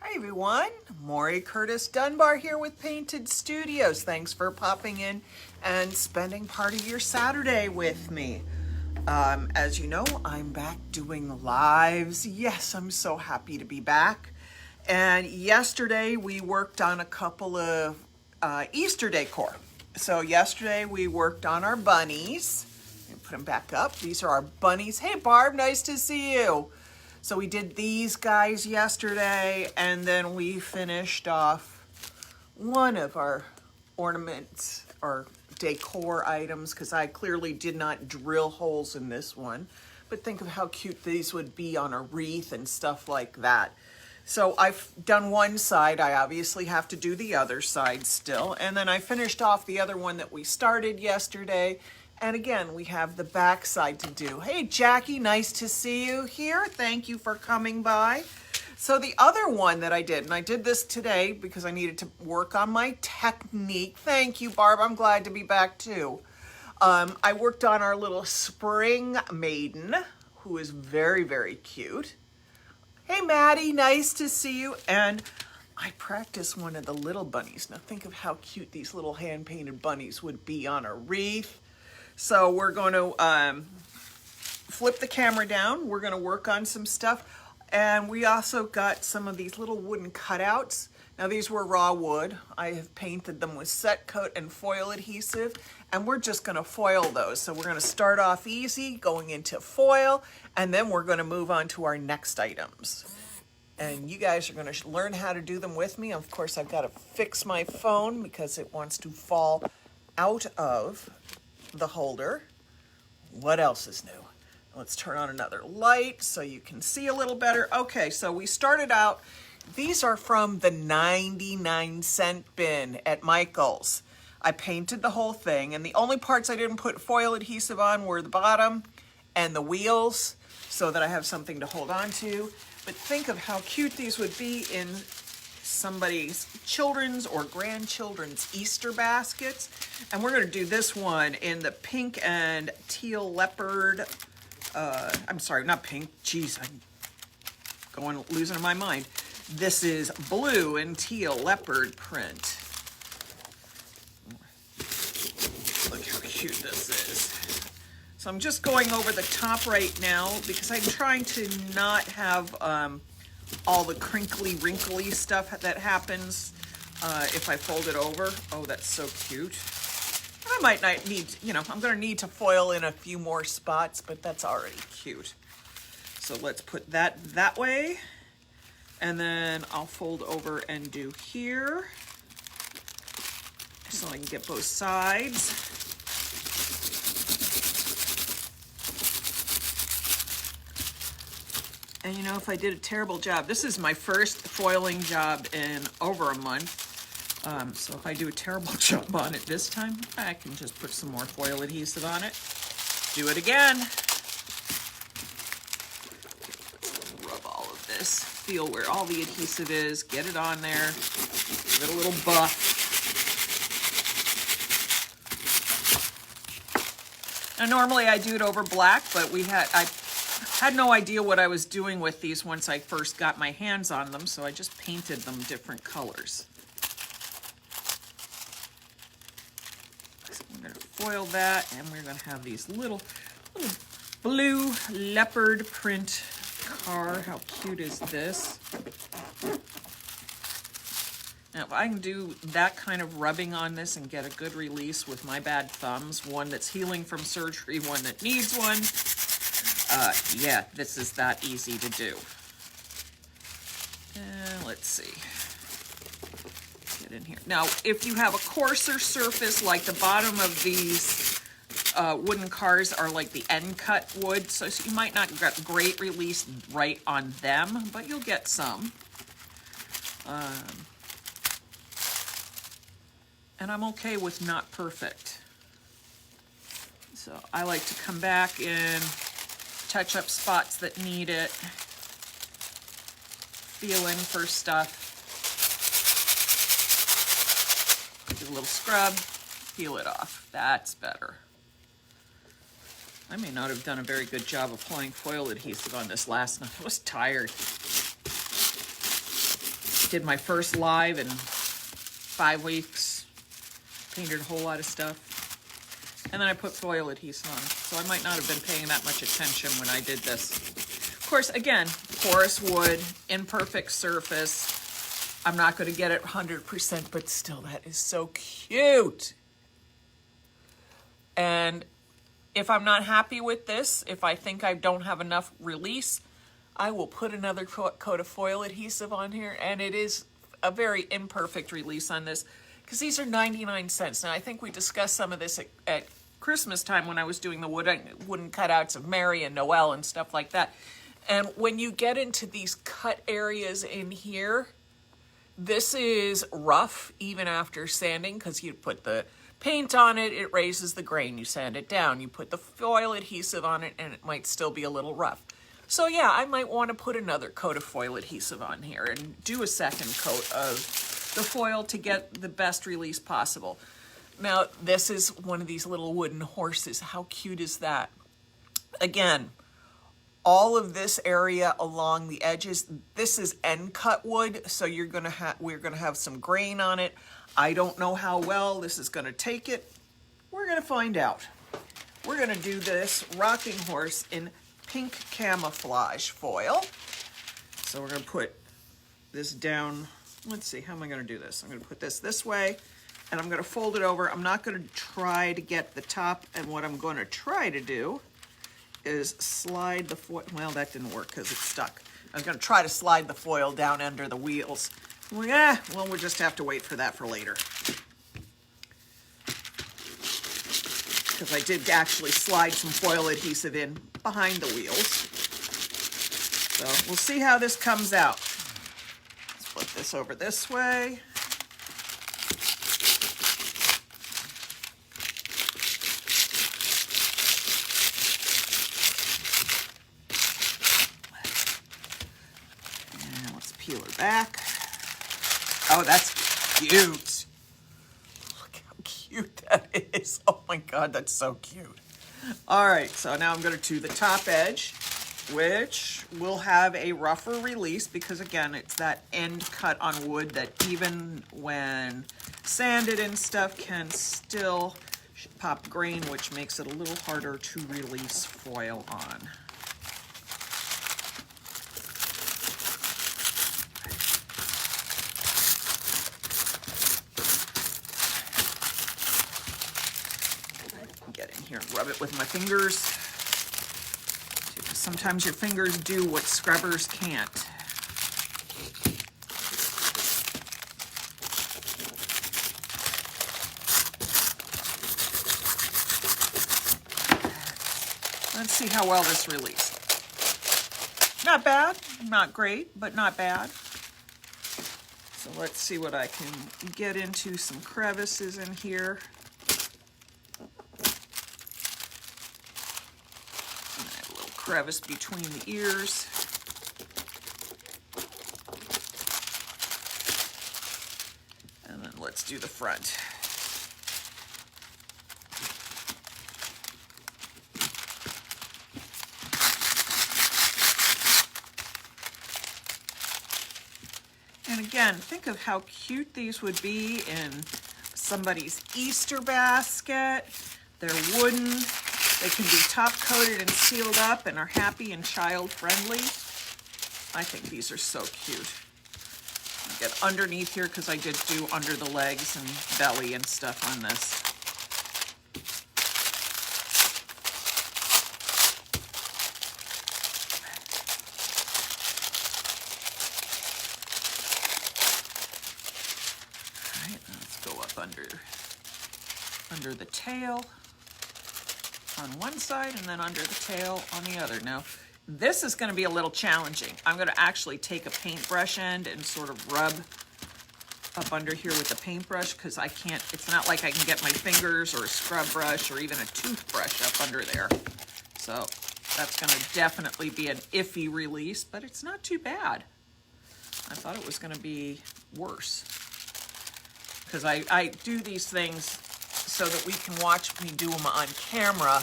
Hi everyone, Maury Curtis Dunbar here with Painted Studios. Thanks for popping in and spending part of your Saturday with me. As you know, I'm back doing lives. Yes, I'm so happy to be back. And yesterday we worked on a couple of Easter decor. So yesterday we worked on our bunnies. Put them back up. These are our bunnies. Hey Barb, nice to see you. So we did these guys yesterday, and then we finished off one of our ornaments or decor items because I clearly did not drill holes in this one. But think of how cute these would be on a wreath and stuff like that. So I've done one side. I obviously have to do the other side still. And then I finished off the other one that we started yesterday. And again, we have the back side to do. Hey, Jackie, nice to see you here. Thank you for coming by. So the other one that I did, and I did this today because I needed to work on my technique. Thank you, Barb. I'm glad to be back too. I worked on our little spring maiden, who is very, very cute. Hey, Maddie, nice to see you. And I practiced one of the little bunnies. Now think of how cute these little hand-painted bunnies would be on a wreath. So we're going to flip the camera down. We're going to work on some stuff. And we also got some of these little wooden cutouts. Now these were raw wood. I have painted them with set coat and foil adhesive. And we're just going to foil those. So we're going to start off easy, going into foil. And then we're going to move on to our next items. And you guys are going to learn how to do them with me. Of course, I've got to fix my phone because it wants to fall out of the holder. What else is new? Let's turn on another light so you can see a little better. Okay, so we started out, these are from the 99-cent bin at Michael's. I painted the whole thing, and the only parts I didn't put foil adhesive on were the bottom and the wheels so that I have something to hold on to. But think of how cute these would be in somebody's children's or grandchildren's Easter baskets. And we're going to do this one in the pink and teal leopard. I'm sorry, not pink. Geez, I'm losing my mind. This is blue and teal leopard print. Look how cute this is. So I'm just going over the top right now because I'm trying to not have all the crinkly, wrinkly stuff that happens if I fold it over. Oh, that's so cute. I might not need, I'm going to need to foil in a few more spots, but that's already cute. So let's put that way. And then I'll fold over and do here so I can get both sides. And if I did a terrible job, this is my first foiling job in over a month. So if I do a terrible job on it this time, I can just put some more foil adhesive on it. Do it again. Rub all of this. Feel where all the adhesive is. Get it on there. Give it a little buff. Now normally I do it over black, but I had no idea what I was doing with these once I first got my hands on them, so I just painted them different colors. So we're going to foil that, and we're going to have these little blue leopard print car. How cute is this? Now, if I can do that kind of rubbing on this and get a good release with my bad thumbs, one that's healing from surgery, one that needs one, yeah, this is that easy to do. And let's see. Get in here. Now, if you have a coarser surface, like the bottom of these wooden cars are like the end cut wood, so you might not get great release right on them, but you'll get some. And I'm okay with not perfect. So I like to come back in, touch up spots that need it, feel in for stuff, do a little scrub, peel it off. That's better. I may not have done a very good job applying foil adhesive on this last night. I was tired. Did my first live in 5 weeks. Painted a whole lot of stuff. And then I put foil adhesive on. So I might not have been paying that much attention when I did this. Of course, again, porous wood, imperfect surface. I'm not going to get it 100%, but still, that is so cute. And if I'm not happy with this, if I think I don't have enough release, I will put another coat of foil adhesive on here. And it is a very imperfect release on this because these are 99 cents. Now, I think we discussed some of this at Christmas time when I was doing the wooden cutouts of Mary and Noel and stuff like that. And when you get into these cut areas in here, this is rough even after sanding because you put the paint on it, it raises the grain. You sand it down. You put the foil adhesive on it, and it might still be a little rough. So yeah, I might want to put another coat of foil adhesive on here and do a second coat of the foil to get the best release possible. Now, this is one of these little wooden horses. How cute is that? Again, all of this area along the edges, this is end cut wood, so we're gonna have some grain on it. I don't know how well this is gonna take it. We're gonna find out. We're gonna do this rocking horse in pink camouflage foil. So we're gonna put this down. Let's see, how am I gonna do this? I'm gonna put this way, and I'm gonna fold it over. I'm not gonna try to get the top, and what I'm gonna try to do is slide the foil. Well, that didn't work because it's stuck. I was going to try to slide the foil down under the wheels. Well, we'll just have to wait for that for later. Because I did actually slide some foil adhesive in behind the wheels. So we'll see how this comes out. Let's flip this over this way. Peel her back. Oh, that's cute. Look how cute that is. Oh my God, that's so cute. All right, so now I'm going to do the top edge, which will have a rougher release because, again, it's that end cut on wood that even when sanded and stuff can still pop grain, which makes it a little harder to release foil on. Get in here and rub it with my fingers. Sometimes your fingers do what scrubbers can't. Let's see how well this released. Not bad, not great, but not bad. So let's see what I can get into. Some crevices in here. Crevice between the ears. And then let's do the front. And again, think of how cute these would be in somebody's Easter basket. They're wooden. They can be top coated and sealed up and are happy and child friendly. I think these are so cute. I'll get underneath here because I did do under the legs and belly and stuff on this. All right, let's go up under the tail on one side and then under the tail on the other. Now, this is going to be a little challenging. I'm going to actually take a paintbrush end and sort of rub up under here with the paintbrush because I can't, it's not like I can get my fingers or a scrub brush or even a toothbrush up under there. So that's going to definitely be an iffy release, but it's not too bad. I thought it was going to be worse because I do these things so that we can watch me do them on camera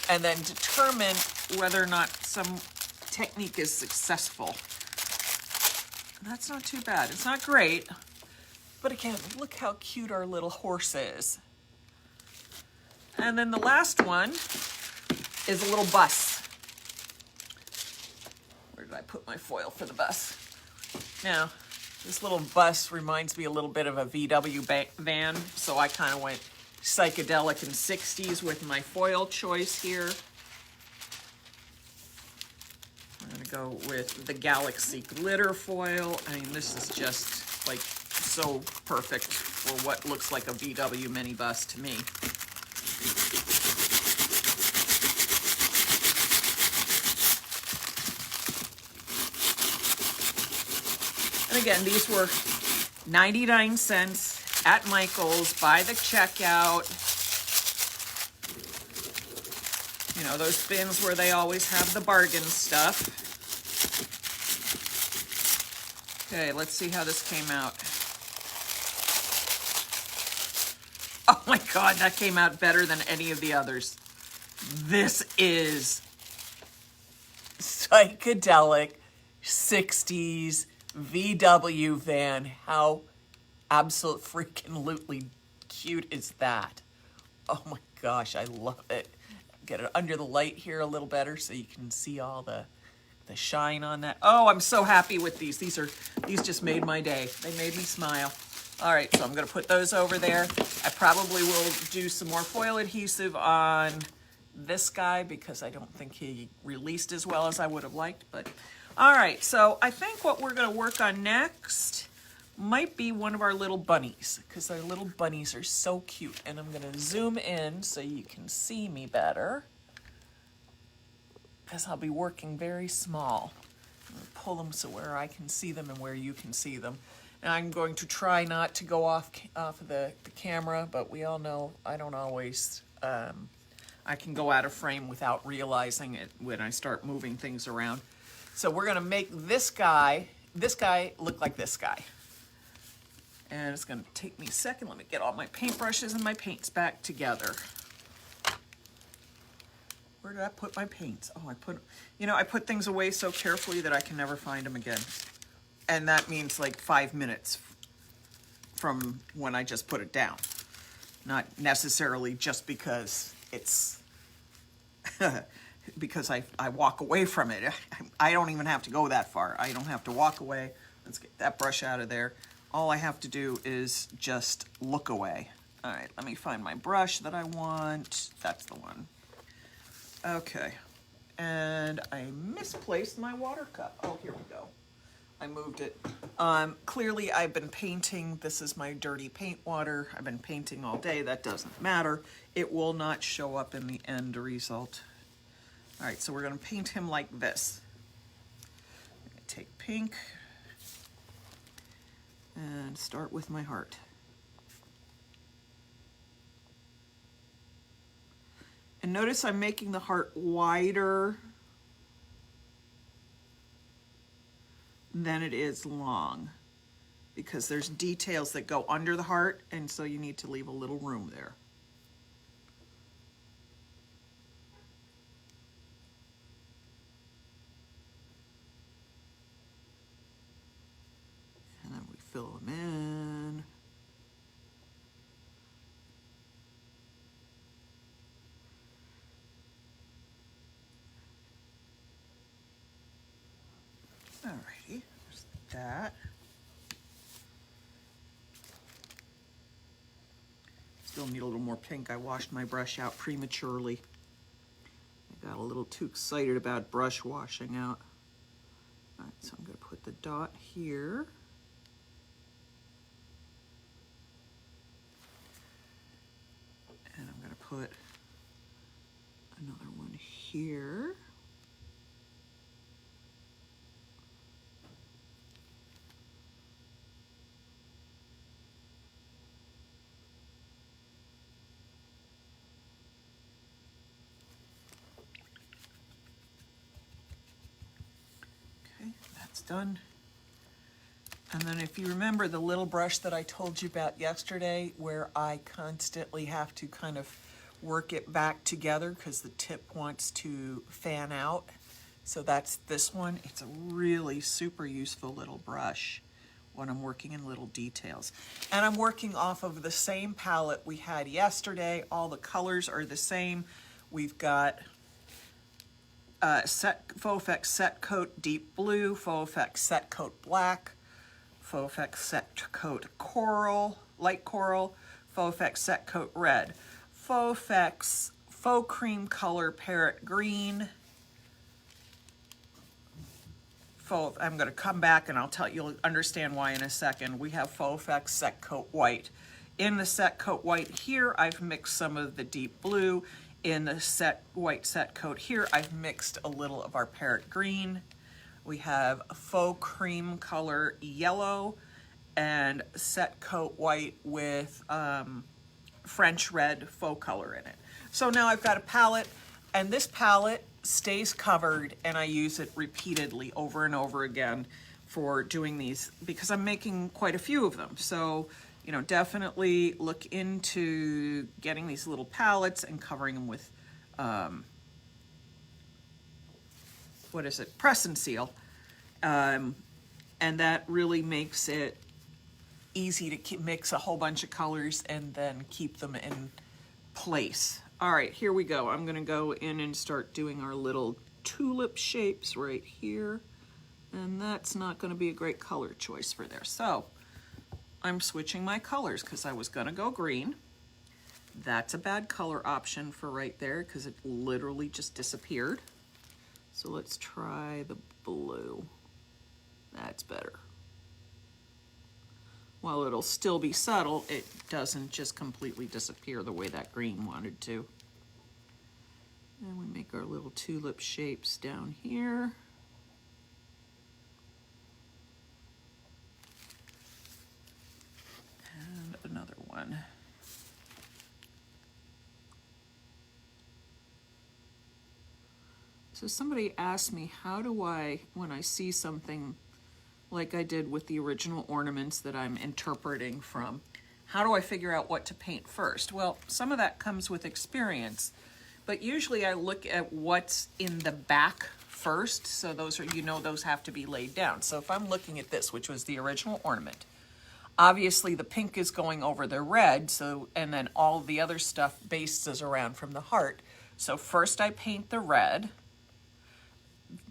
and then determine whether or not some technique is successful. That's not too bad. It's not great, but again, look how cute our little horse is. And then the last one is a little bus. Where did I put my foil for the bus? Now, this little bus reminds me a little bit of a VW van, so I kind of went psychedelic and 60s with my foil choice here. I'm gonna go with the Galaxy glitter foil. I mean, this is just like so perfect for what looks like a VW minibus to me. And again, these were 99 cents at Michael's by the checkout. You know, those bins where they always have the bargain stuff. Okay, let's see how this came out. Oh my God, that came out better than any of the others. This is psychedelic 60s VW van. How absolute freaking cute is that? Oh my gosh, I love it. Get it under the light here a little better so you can see all the shine on that. Oh, I'm so happy with these. These just made my day. They made me smile. All right, so I'm gonna put those over there. I probably will do some more foil adhesive on this guy because I don't think he released as well as I would have liked, but all right, so I think what we're gonna work on next might be one of our little bunnies because our little bunnies are so cute. And I'm gonna zoom in so you can see me better because I'll be working very small. I'm gonna pull them so where I can see them and where you can see them. And I'm going to try not to go off of the camera, but we all know I don't always, I can go out of frame without realizing it when I start moving things around. So we're gonna make this guy look like this guy. And it's gonna take me a second. Let me get all my paintbrushes and my paints back together. Where did I put my paints? Oh, I put things away so carefully that I can never find them again. And that means like 5 minutes from when I just put it down. Not necessarily just because it's, because I walk away from it. I don't even have to go that far. I don't have to walk away. Let's get that brush out of there. All I have to do is just look away. All right, let me find my brush that I want. That's the one. Okay, and I misplaced my water cup. Oh, here we go. I moved it. Clearly I've been painting. This is my dirty paint water. I've been painting all day. That doesn't matter. It will not show up in the end result. All right, so we're gonna paint him like this. I'm gonna take pink and start with my heart. And notice I'm making the heart wider than it is long because there's details that go under the heart, and so you need to leave a little room there. And then we fill them in. Alrighty, there's that. Still need a little more pink. I washed my brush out prematurely. I got a little too excited about brush washing out. Alright, so I'm going to put the dot here. And I'm going to put another one here. Okay, that's done. And then if you remember the little brush that I told you about yesterday where I constantly have to kind of work it back together because the tip wants to fan out. So that's this one. It's a really super useful little brush when I'm working in little details. And I'm working off of the same palette we had yesterday. All the colors are the same. We've got Faux Effects Set Coat Deep Blue, Faux Effects Set Coat Black, Faux Effects Set Coat Coral, Light Coral, Faux Effects Set Coat Red, Faux Effects Faux Cream Color Parrot Green. I'm going to come back and you'll understand why in a second. We have Faux Effects Set Coat White. In the Set Coat White here, I've mixed some of the deep blue. In the white set coat here, I've mixed a little of our parrot green. We have Faux Cream Color Yellow and Set Coat White with French Red faux color in it. So now I've got a palette, and this palette stays covered, and I use it repeatedly over and over again for doing these because I'm making quite a few of them. So, you know, definitely look into getting these little palettes and covering them with, press and seal. And that really makes it easy to mix a whole bunch of colors and then keep them in place. All right, here we go. I'm gonna go in and start doing our little tulip shapes right here. And that's not gonna be a great color choice for there. So I'm switching my colors because I was gonna go green. That's a bad color option for right there because it literally just disappeared. So let's try the blue. That's better. While it'll still be subtle, it doesn't just completely disappear the way that green wanted to. And we make our little tulip shapes down here. And another one. So somebody asked me, how do I, when I see something like I did with the original ornaments that I'm interpreting from, how do I figure out what to paint first? Well, some of that comes with experience, but usually I look at what's in the back first. So those are, you know, those have to be laid down. So if I'm looking at this, which was the original ornament, obviously the pink is going over the red, so, and then all the other stuff bases around from the heart. So first I paint the red,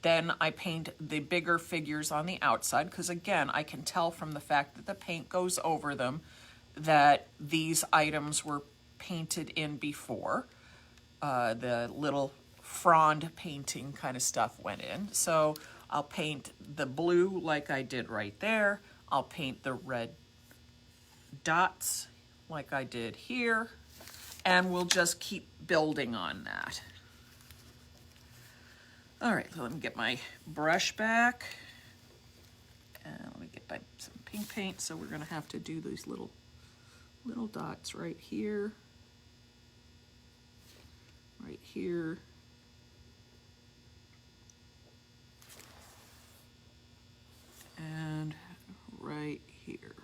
then I paint the bigger figures on the outside, because again, I can tell from the fact that the paint goes over them that these items were painted in before. The little frond painting kind of stuff went in. So I'll paint the blue like I did right there. I'll paint the red dots like I did here, and we'll just keep building on that. All right, so let me get my brush back. And let me get some pink paint. So we're gonna have to do these little dots right here, right here, and right here.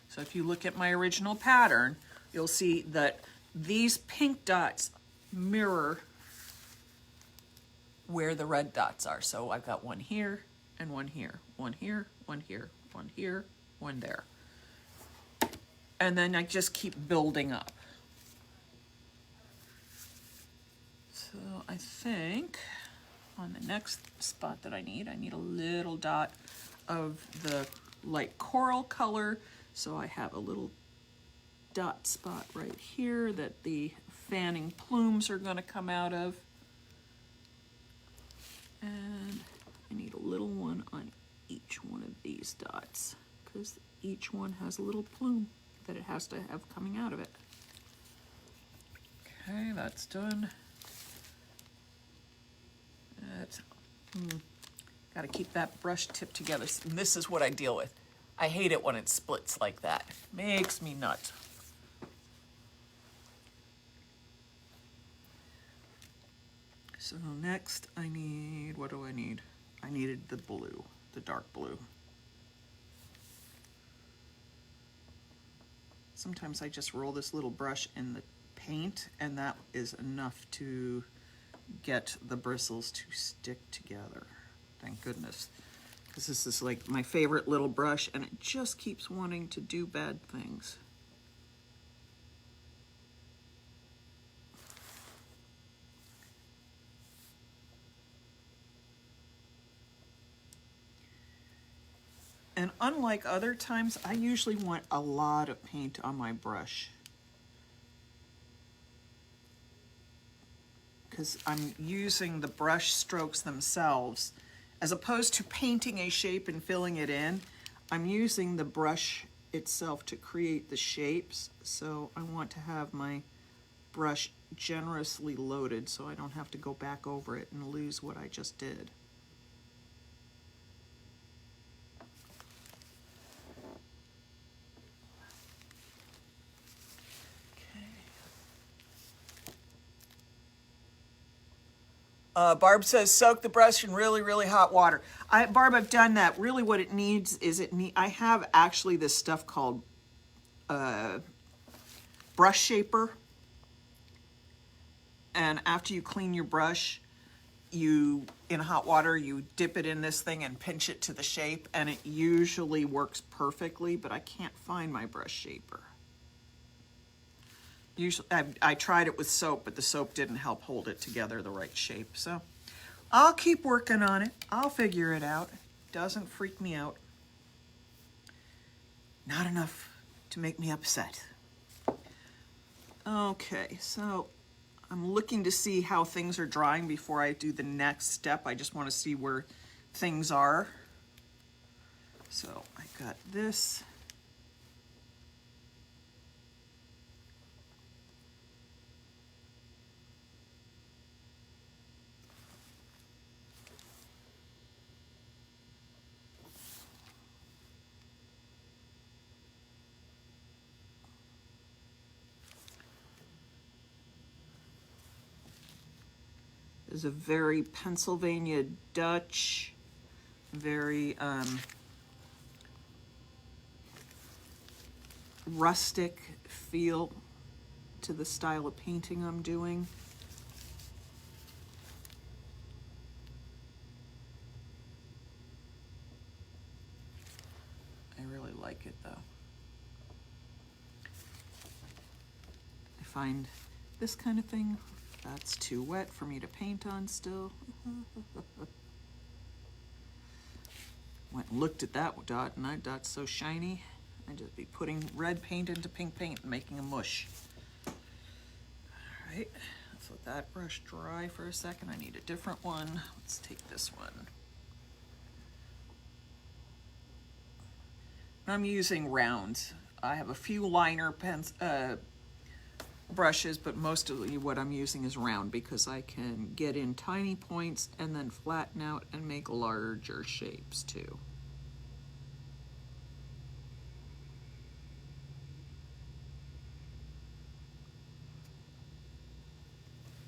So if you look at my original pattern, you'll see that these pink dots mirror where the red dots are. So I've got one here and one here, one here, one here, one here, one there. And then I just keep building up. So I think on the next spot that I need a little dot of the light coral color. So I have a little dot spot right here that the fanning plumes are going to come out of. And I need a little one on each one of these dots because each one has a little plume that it has to have coming out of it. Okay, that's done. Got to keep that brush tip together. And this is what I deal with. I hate it when it splits like that. Makes me nuts. So next I need, what do I need? I needed the blue, the dark blue. Sometimes I just roll this little brush in the paint, and that is enough to get the bristles to stick together. Thank goodness, because this is like my favorite little brush, and it just keeps wanting to do bad things. And unlike other times, I usually want a lot of paint on my brush, because I'm using the brush strokes themselves. As opposed to painting a shape and filling it in, I'm using the brush itself to create the shapes. So I want to have my brush generously loaded so I don't have to go back over it and lose what I just did. Barb says soak the brush in really, really hot water. Barb, I've done that. Really what it needs is I have actually this stuff called brush shaper. And after you clean your brush, in hot water, you dip it in this thing and pinch it to the shape, and it usually works perfectly, but I can't find my brush shaper. Usually, I tried it with soap, but the soap didn't help hold it together the right shape. So I'll keep working on it. I'll figure it out. Doesn't freak me out. Not enough to make me upset. Okay, so I'm looking to see how things are drying before I do the next step. I just want to see where things are. So I got this. Is a very Pennsylvania Dutch, very rustic feel to the style of painting I'm doing. I really like it though. I find this kind of thing, that's too wet for me to paint on still. Went and looked at that dot, and that dot's so shiny. I'd just be putting red paint into pink paint and making a mush. All right, let's let that brush dry for a second. I need a different one. Let's take this one. I'm using rounds. I have a few liner pens, brushes, but mostly what I'm using is round because I can get in tiny points and then flatten out and make larger shapes too.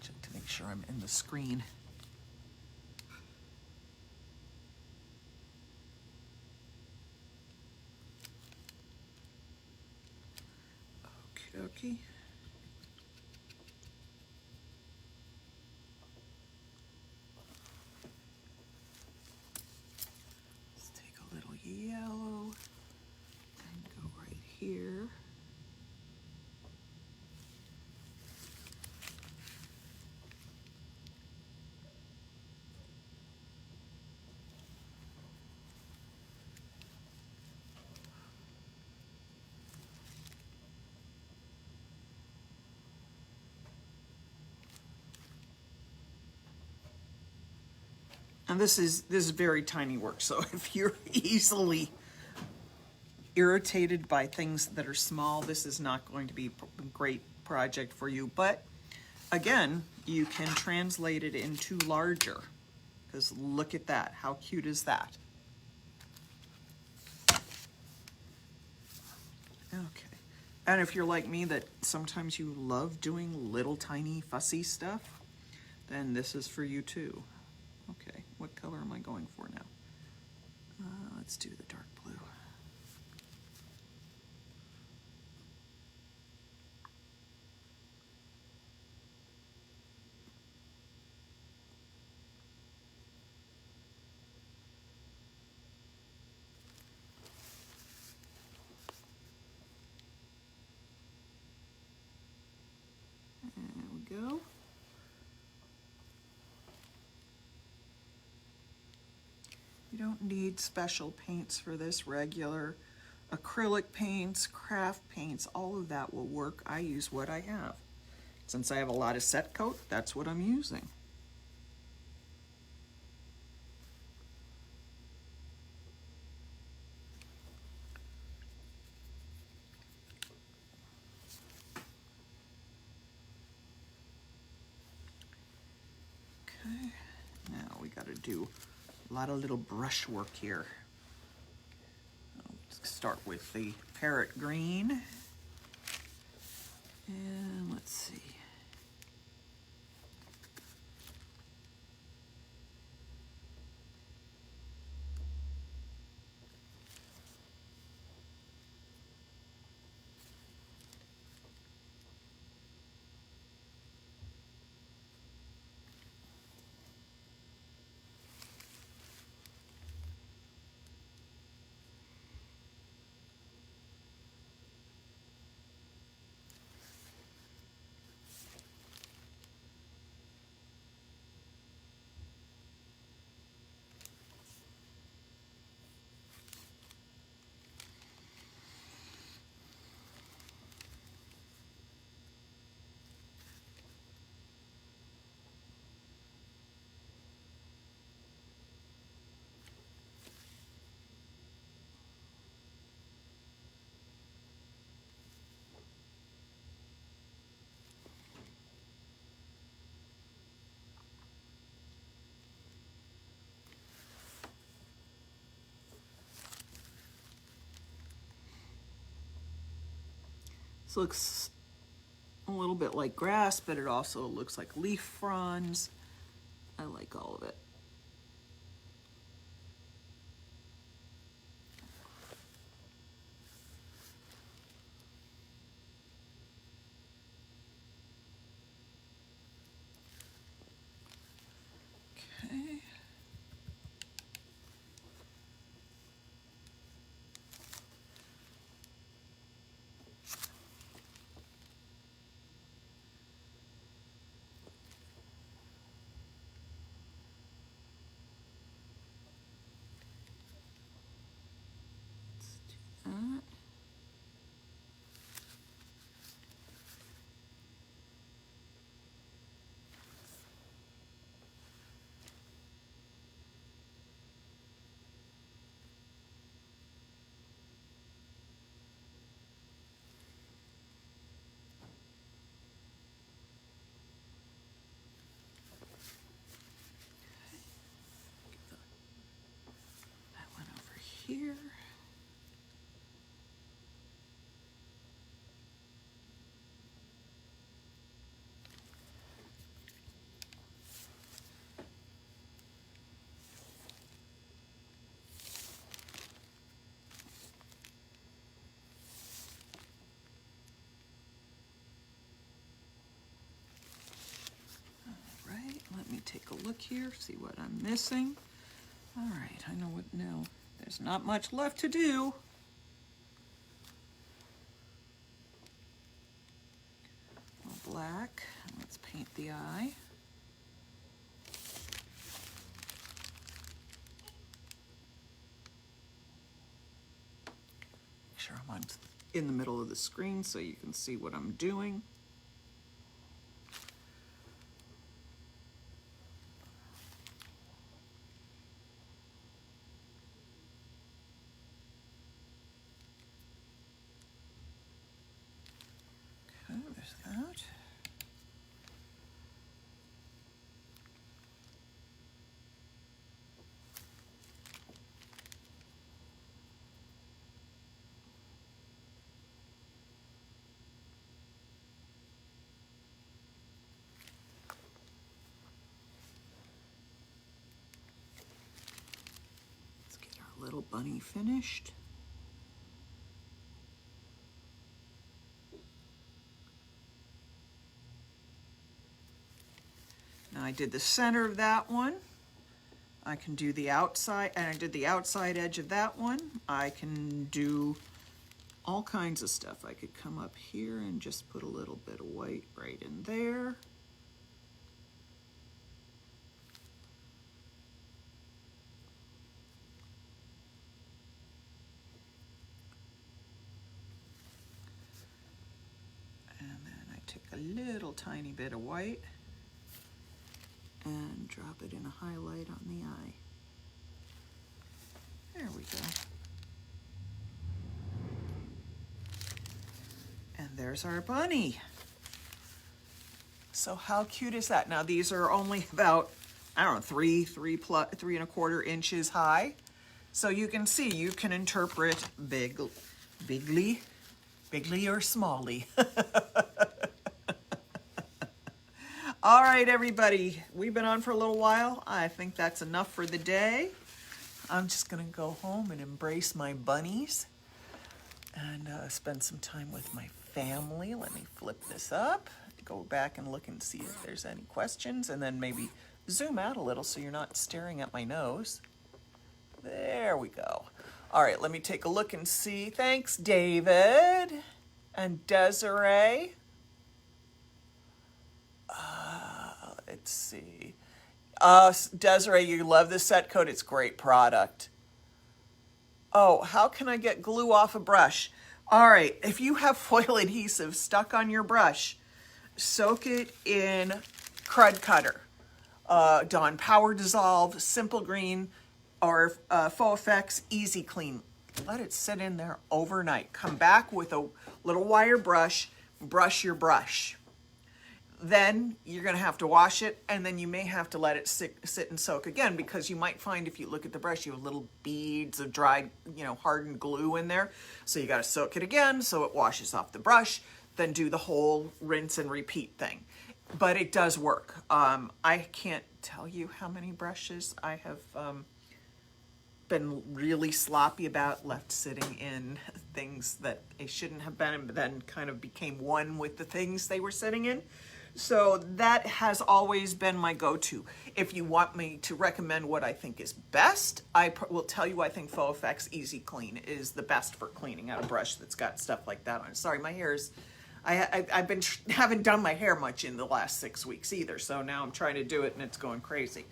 Check to make sure I'm in the screen. Okay. Yellow and go right here. And this is very tiny work, so if you're easily irritated by things that are small, this is not going to be a great project for you. But again, you can translate it into larger, because look at that. How cute is that? Okay. And if you're like me, that sometimes you love doing little tiny fussy stuff, then this is for you too. Okay, what color am I going for now? Let's do the dark blue. You don't need special paints for this. Regular acrylic paints, craft paints, all of that will work. I use what I have. Since I have a lot of set coat, that's what I'm using. Okay, now we got to do a lot of little brush work here. Let's start with the parrot green. And let's see. This looks a little bit like grass, but it also looks like leaf fronds. I like all of it. Okay. That. That one over here. Let me take a look here, see what I'm missing. All right, I know what now. There's not much left to do. Black. Let's paint the eye. Make sure I'm in the middle of the screen so you can see what I'm doing. Okay, there's that. Let's get our little bunny finished. Now I did the center of that one. I can do the outside, and I did the outside edge of that one. I can do all kinds of stuff. I could come up here and just put a little bit of white right in there. little tiny bit of white and drop it in a highlight on the eye. There we go. And there's our bunny. So how cute is that? Now these are only about, I don't know, 3.25 inches high. So you can see, you can interpret bigly or smally. All right, everybody, we've been on for a little while. I think that's enough for the day. I'm just gonna go home and embrace my bunnies and spend some time with my family. Let me flip this up, go back and look and see if there's any questions, and then maybe zoom out a little so you're not staring at my nose. There we go. All right, let me take a look and see. Thanks, David and Desiree. Let's see. Desiree, you love this set coat. It's a great product. Oh, how can I get glue off a brush? All right, if you have foil adhesive stuck on your brush, soak it in Crud Cutter. Dawn Power Dissolve, Simple Green, or Faux Effects Easy Clean. Let it sit in there overnight. Come back with a little wire brush, brush your brush. Then you're gonna have to wash it, and then you may have to let it sit and soak again, because you might find if you look at the brush, you have little beads of dried, hardened glue in there. So you gotta soak it again so it washes off the brush, then do the whole rinse and repeat thing. But it does work. I can't tell you how many brushes I have been really sloppy about, left sitting in things that they shouldn't have been, but then kind of became one with the things they were sitting in. So that has always been my go-to. If you want me to recommend what I think is best, I will tell you I think Faux Effects Easy Clean is the best for cleaning out a brush that's got stuff like that on it. Sorry, my hair's, haven't done my hair much in the last 6 weeks either, so now I'm trying to do it and it's going crazy.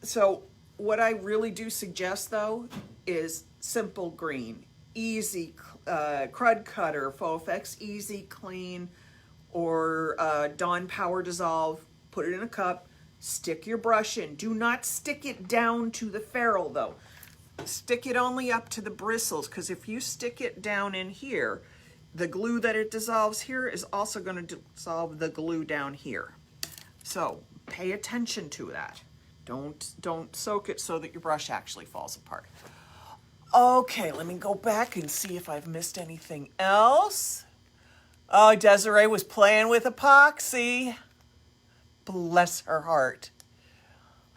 So what I really do suggest though is Simple Green, Easy Crud Cutter, Faux Effects Easy Clean, or Dawn Power Dissolve. Put it in a cup, stick your brush in. Do not stick it down to the ferrule though. Stick it only up to the bristles, because if you stick it down in here, the glue that it dissolves here is also going to dissolve the glue down here. So pay attention to that. Don't soak it so that your brush actually falls apart. Okay, let me go back and see if I've missed anything else. Oh, Desiree was playing with epoxy. Bless her heart.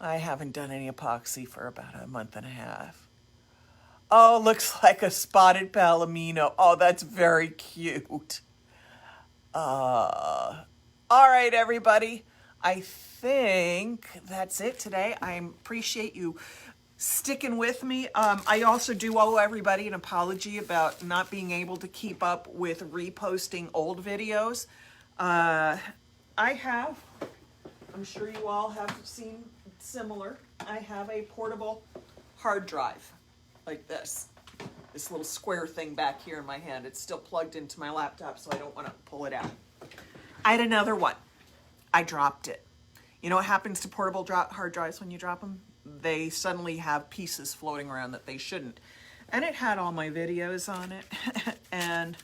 I haven't done any epoxy for about a month and a half. Oh, looks like a spotted palomino. Oh, that's very cute. All right, everybody. I think that's it today. I appreciate you sticking with me. I also do owe everybody an apology about not being able to keep up with reposting old videos. I'm sure you all have seen similar. I have a portable hard drive like this little square thing back here in my hand. It's still plugged into my laptop, so I don't want to pull it out. I had another one. I dropped it. You know what happens to portable hard drives when you drop them? They suddenly have pieces floating around that they shouldn't. And it had all my videos on it. And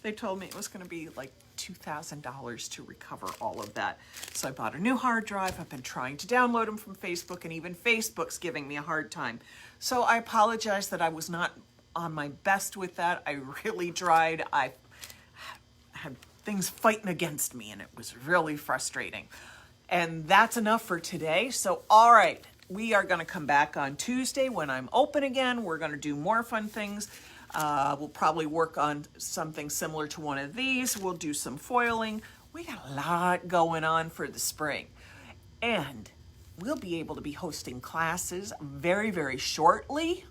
they told me it was going to be like $2,000 to recover all of that. So I bought a new hard drive. I've been trying to download them from Facebook, and even Facebook's giving me a hard time. So I apologize that I was not on my best with that. I really tried. I had things fighting against me, and it was really frustrating. And that's enough for today. So, all right, we are going to come back on Tuesday when I'm open again. We're going to do more fun things. We'll probably work on something similar to one of these. We'll do some foiling. We got a lot going on for the spring. And we'll be able to be hosting classes very, very shortly,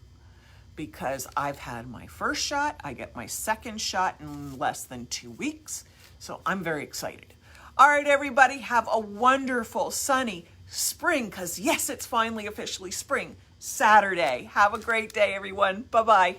because I've had my first shot. I get my second shot in less than 2 weeks. So I'm very excited. All right, everybody, have a wonderful, sunny spring, because yes, it's finally officially spring, Saturday. Have a great day, everyone. Bye-bye.